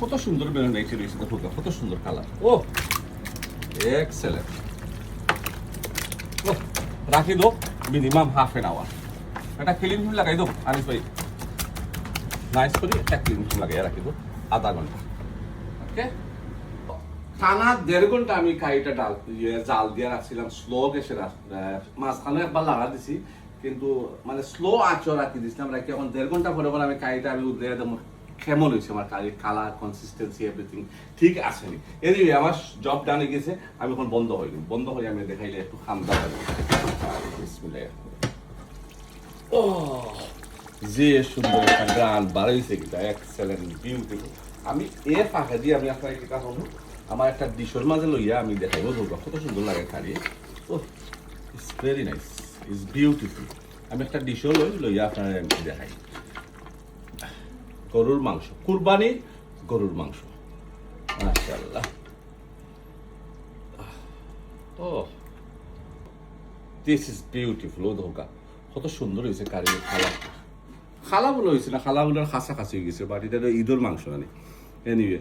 কত সুন্দর ম্যারিনেট রয়েছে, দেখো কত সুন্দর কালার। ও এক্সেলেন্ট। রাখি দো মিনিমাম হাফ এন আওয়ার। একটা ক্লিন ফিল্ম লাগাই দো আনিস ভাই, নাইস করে একটা ক্লিন ফিল্ম লাগাই রাখি দো আধা ঘন্টা। ওকে, টানা 1.5 ঘন্টা আমি কাইটা জাল দিয়ে রাখছিলাম, স্লো গ্যাসে মাঝখানে একবার লাগা দিছি, কিন্তু মানে স্লো আঁচও রাখি দিছিলাম, রাখি এখন 1.5 ঘন্টা পরে আমি কাইটা আমি উঠলে একদম কেমন হয়েছে আমার কারির কালার, কনসিস্টেন্সি, এভরিথিং ঠিক আসেনি। এদিকে আমার জব ডানে গেছে, আমি এখন বন্ধ হইনি, বন্ধ হয়ে আমি দেখাইলে একটু খামদা পাবো। ও যে সুন্দর একটা গান বাড়াইছে, কিটা এক্সেলেন্ট বিউটিফুল। আমি এর ফাঁকে দিয়ে আমি আপনার কি কাজ হবো, আমার একটা ডিশের মাঝে লইয়া আমি দেখাইবো ধরবো কত সুন্দর লাগে খালি। Oh it's very nice, it's beautiful. আমি একটা ডিশও লইয়া আপনার দেখাই। গরুর মাংস, কুরবানির গরুর মাংস, মাশাআল্লাহ। ও দিস ইজ বিউটিফুল। ও ধোকা কত সুন্দর হয়েছে কারির খালা, খালাগুলো হয়েছে না, খালাগুলোর খাসা খাসি হয়ে গেছে, বাট এটা ঈদের মাংস মানে। এনিওয়ে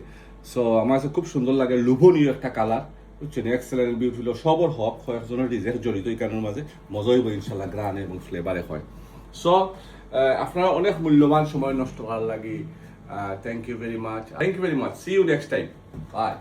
সো আমার কাছে খুব সুন্দর লাগে, লোভনীয় একটা কালার, বুঝছেন, এক্সেলেন্ট বিউটিফুল। সবর হক কয়েকজনের ডিজাইন জড়িত এই কারণের মাঝে মজা হইব ইনশাল্লাহ, গ্রানে এবং ফ্লেভারে হয়। সো আপনারা অনেক মূল্যবান সময় নষ্ট করার লাগে। Thank you very much, thank you very much. See you next time, by.